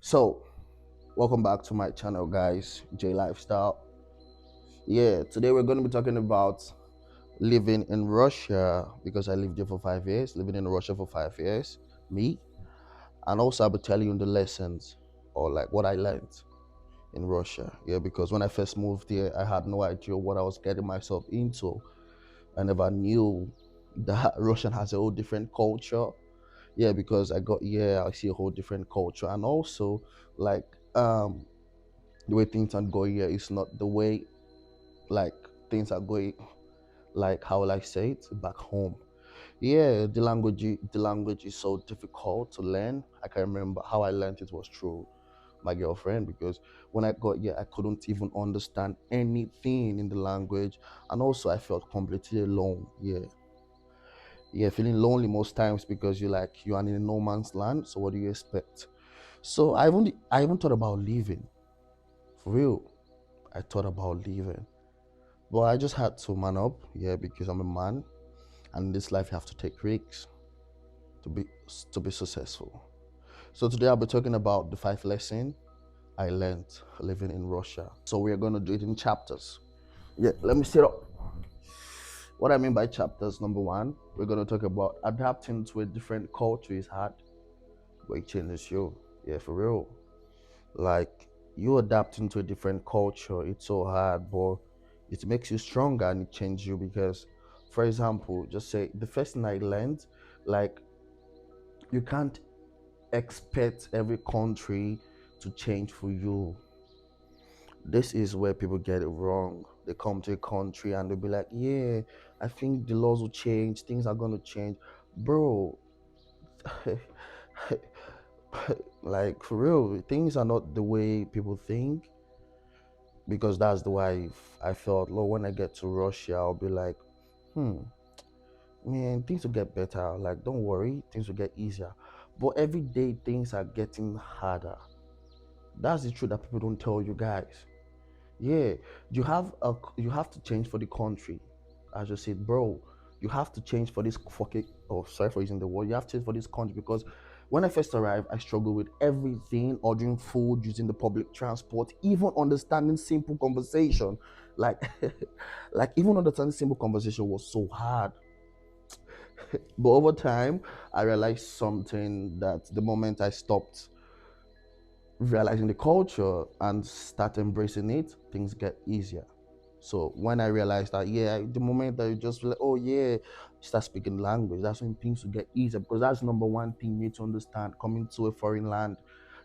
So, welcome back to my channel, guys. J Lifestyle. Yeah, today we're going to be talking about living in Russia because I lived there for 5 years, living in Russia for 5 years, me, and also I'll be telling you the lessons or like what I learned in Russia. Yeah, because when I first moved here, I had no idea what I was getting myself into. I never knew that Russian has a whole different culture. Yeah, because I got here, I see a whole different culture, and also like the way things are going here is not the way like things are going, like how will I say it, back home. Yeah, the language is so difficult to learn. I can remember how I learned it was through my girlfriend, because when I got here I couldn't even understand anything in the language, and also I felt completely alone. Yeah, feeling lonely most times because you are in a no man's land, so what do you expect? So I even thought about leaving, for real. I thought about leaving. But I just had to man up, yeah, because I'm a man, and in this life you have to take risks to be to be successful. So today I'll be talking about the 5 lessons I learned living in Russia. So we are going to do it in chapters. Yeah, let me set up. What I mean by chapters: number one, we're going to talk about adapting to a different culture is hard, but it changes you. Yeah, for real. Like, you adapting to a different culture, it's so hard, but it makes you stronger and it changes you. Because, for example, just say the first thing I learned, like, you can't expect every country to change for you. This is where people get it wrong. They come to a country and they'll be like, yeah, I think the laws will change, things are going to change. Bro, like, for real, things are not the way people think. Because that's the way I felt. Lord, when I get to Russia, I'll be like, hmm, man, things will get better. Like, don't worry, things will get easier. But every day, things are getting harder. That's the truth that people don't tell you guys. Yeah, you have to change for the country. As you said, bro, you have to change for this fucking. Oh, sorry for using the word. You have to change for this country because when I first arrived, I struggled with everything: ordering food, using the public transport, even understanding simple conversation. Like, like even understanding simple conversation was so hard. But over time, I realized something, that the moment I stopped realizing the culture and start embracing it, things get easier. So when I realized that, yeah, the moment that you just feel like, oh yeah, start speaking language, that's when things will get easier, because that's number one thing you need to understand. Coming to a foreign land,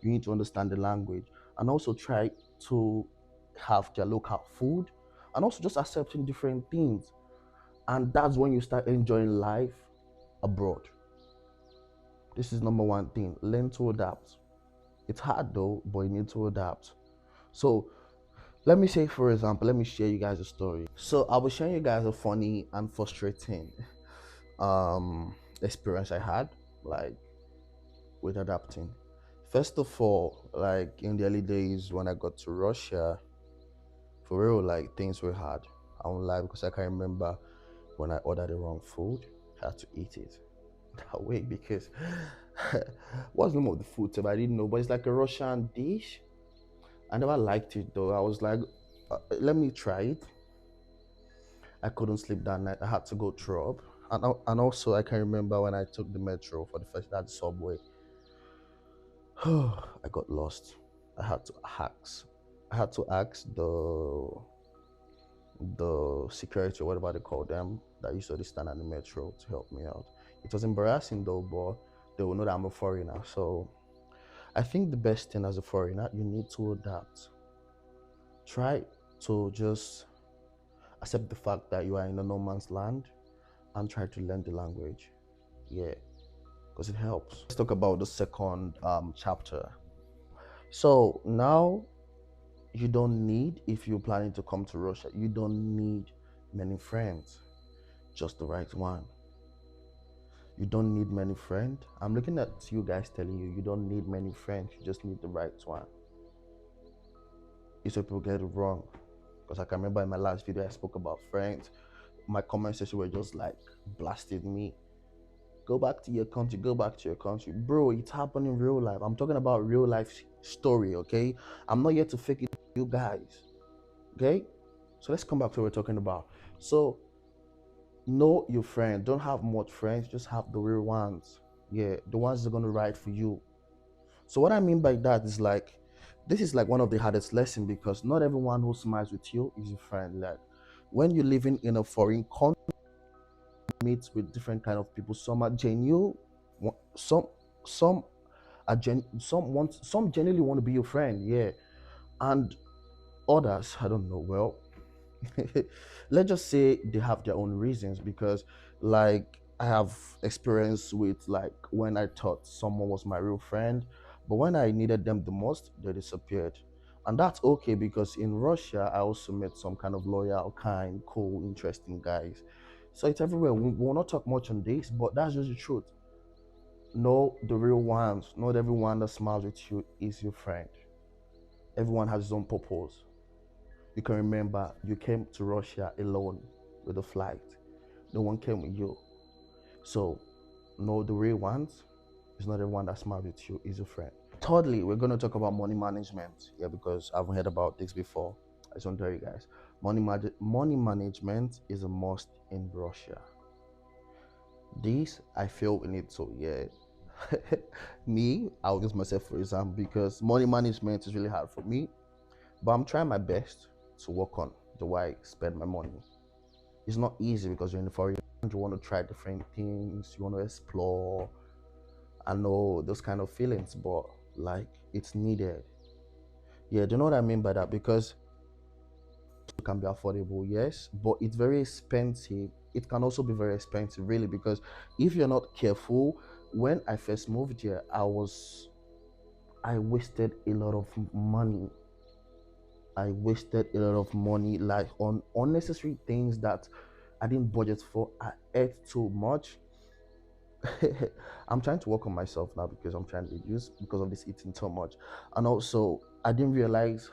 you need to understand the language, and also try to have their local food, and also just accepting different things. And that's when you start enjoying life abroad. This is number one thing. Learn to adapt. It's hard though, but you need to adapt. So let me say, for example, let me share you guys a story. So I was sharing you guys a funny and frustrating experience I had, like, with adapting. First of all, like in the early days when I got to Russia, for real, like things were hard. I won't lie, because I can remember when I ordered the wrong food, I had to eat it that way because what's the name of the food? I didn't know, but it's like a Russian dish. I never liked it though. I was like, let me try it. I couldn't sleep that night. I had to go throw up. And also, I can remember when I took the metro for the first, that subway. I got lost. I had to ask. I had to ask the security, or whatever they call them, that used to stand at the metro to help me out. It was embarrassing though, but they will know that I'm a foreigner. So I think the best thing as a foreigner, you need to adapt. Try to just accept the fact that you are in a no man's land and try to learn the language. Yeah, because it helps. Let's talk about the second chapter. So now, you don't need, if you're planning to come to Russia, you don't need many friends, just the right one. You don't need many friends. I'm looking at you guys telling you, you don't need many friends, you just need the right one. It's where people get it wrong. Because I can remember in my last video I spoke about friends. My comment section were just like blasted me, Go back to your country. Go back to your country, bro. It's happening in real life. I'm talking about real life story. Okay, I'm not here to fake it, to you guys. Okay, so let's come back to what we're talking about. So know your friend. Don't have much friends. Just have the real ones. Yeah, the ones that are gonna ride for you. So what I mean by that is like, this is like one of the hardest lessons because not everyone who smiles with you is your friend. Like when you're living in a foreign country, meet with different kind of people. Some are genuine, some some some genuinely want to be your friend. Yeah, and others I don't know. Well, let's just say they have their own reasons because like I have experience with like when I thought someone was my real friend, but when I needed them the most they disappeared. And that's okay because in Russia I also met some kind of loyal, kind, cool, interesting guys. So it's everywhere. We will not talk much on this, but that's just the truth. Know the real ones. Not everyone that smiles with you is your friend. Everyone has his own purpose. You can remember you came to Russia alone with a flight. No one came with you. So, know the real ones. It's not everyone that smiles with you is a friend. Thirdly, we're going to talk about money management. Yeah, because I've heard about this before. I just want to tell you guys. Money management is a must in Russia. This, I feel we need to, yeah. Me, I'll use myself for example because money management is really hard for me. But I'm trying my best to work on the way I spend my money. It's not easy because you're in the foreign land, you want to try different things, you want to explore. I know those kind of feelings, but like it's needed. Yeah, do you know what I mean by that? Because it can be affordable, yes, but it's very expensive. It can also be very expensive, really, because if you're not careful, when I first moved here, I wasted a lot of money. I wasted a lot of money like on unnecessary things that I didn't budget for. I ate too much. I'm trying to work on myself now because I'm trying to reduce because of this eating too much. And also, I didn't realize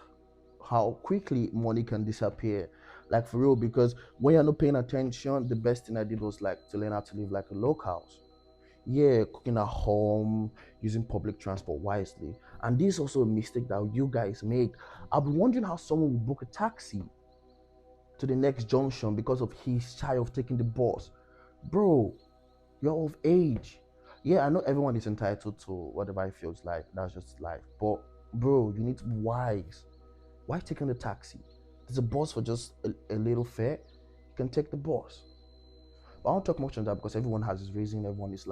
how quickly money can disappear. Like for real, because when you're not paying attention, the best thing I did was like to learn how to live like a locals. Yeah, cooking at home, using public transport wisely. And this is also a mistake that you guys make. I've been wondering how someone would book a taxi to the next junction because of he's shy of taking the bus. Bro, you're of age. Yeah, I know everyone is entitled to whatever it feels like. That's just life. But bro, you need to be wise. Why taking the taxi? There's a bus for just a little fare. You can take the bus. But I won't talk much on that because everyone has his reason, everyone is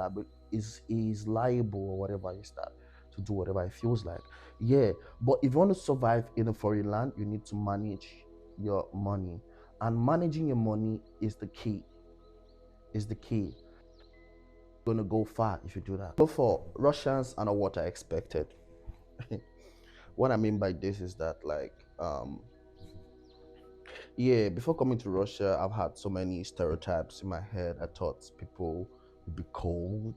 liable or whatever is that to do whatever it feels like. Yeah. But if you want to survive in a foreign land, you need to manage your money. And managing your money is the key. Is the key. You're gonna go far if you do that. So for Russians are not what I expected. What I mean by this is that like yeah, before coming to Russia, I've had so many stereotypes in my head. I thought people would be cold,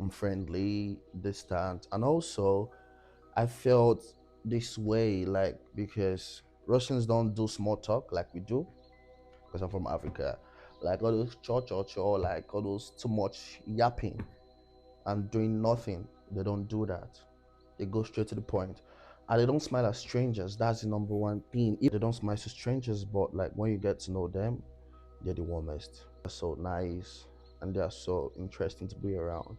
unfriendly, distant, and also I felt this way like because Russians don't do small talk like we do because I'm from Africa. Like all those cho, like all those too much yapping and doing nothing. They don't do that. They go straight to the point. And they don't smile at strangers. That's the number one thing. If they don't smile to strangers, but like when you get to know them, they're the warmest. They're so nice and they're so interesting to be around.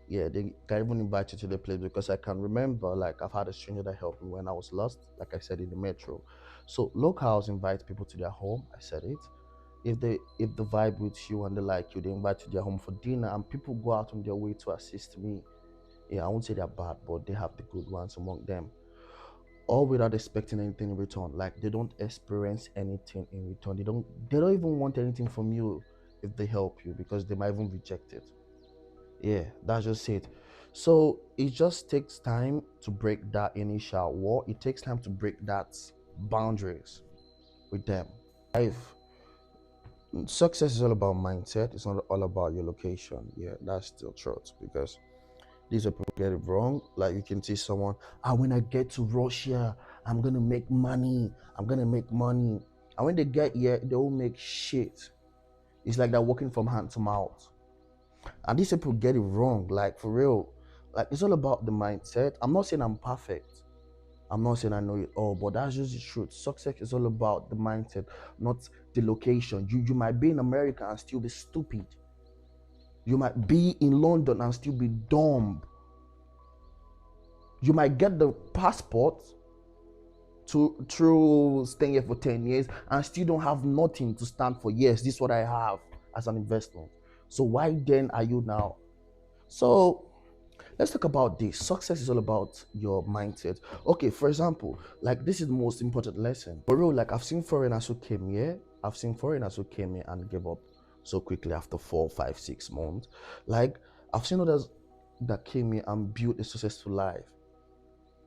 Yeah, they can even invite you to the place because I can remember like I've had a stranger that helped me when I was lost, like I said in the metro. So locals invite people to their home. I said it. If the vibe with you and they like you, they invite you to their home for dinner and people go out on their way to assist me. Yeah, I won't say they're bad, but they have the good ones among them. All without expecting anything in return. Like they don't experience anything in return. They don't even want anything from you if they help you because they might even reject it. Yeah, that's just it. So it just takes time to break that initial wall. It takes time to break that boundaries with them. Life success is all about mindset. It's not all about your location. Yeah, that's still truth because these people get it wrong. Like you can see someone, when I get to Russia, I'm gonna make money. I'm gonna make money. And when they get here, they will make shit. It's like they're working from hand to mouth. And these people get it wrong, like for real. Like it's all about the mindset. I'm not saying I'm perfect. I'm not saying I know it all, but that's just the truth. Success is all about the mindset, not the location. You might be in America and still be stupid. You might be in London and still be dumb. You might get the passport to through staying here for 10 years and still don't have nothing to stand for. Yes, this is what I have as an investment. So why then are you now? So let's talk about this. Success is all about your mindset. Okay, for example, like this is the most important lesson. For real, like I've seen foreigners who came here. I've seen foreigners who came here and gave up so quickly after 4, 5, 6 months. Like I've seen others that came here and built a successful life.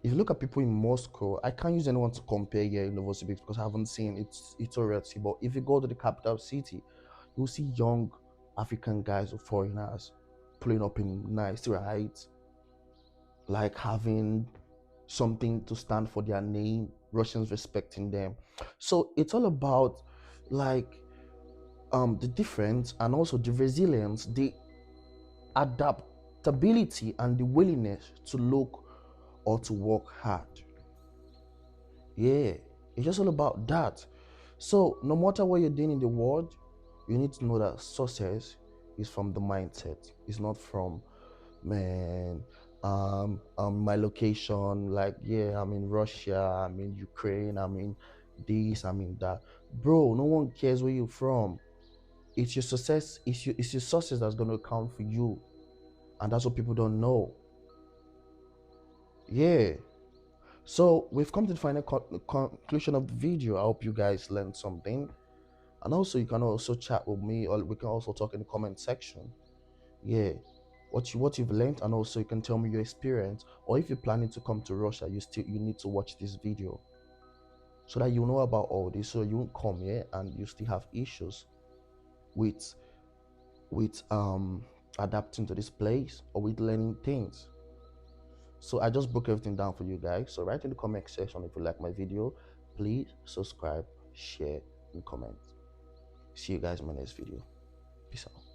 If you look at people in Moscow, I can't use anyone to compare here in Novosibirsk because I haven't seen it's already. But if you go to the capital city, you'll see young African guys or foreigners pulling up in nice rides, like having something to stand for their name, Russians respecting them. So it's all about like the difference and also the resilience, the adaptability and the willingness to look or to work hard. Yeah, it's just all about that. So no matter what you're doing in the world, you need to know that success is from the mindset. It's not from man my location, like yeah, I'm in Russia, I'm in Ukraine, I'm in this, I'm in that. Bro, no one cares where you're from. It's your success, it's your success that's gonna count for you. And that's what people don't know. Yeah. So we've come to the final conclusion of the video. I hope you guys learned something. And also you can also chat with me, or we can also talk in the comment section. Yeah, what you've learned, and also you can tell me your experience. Or if you're planning to come to Russia, you need to watch this video so that you know about all this, so you won't come here and you still have issues with adapting to this place or with learning things. So I just broke everything down for you guys. So write in the comment section if you like my video. Please subscribe, share, and comment. See you guys in my next video. Peace out.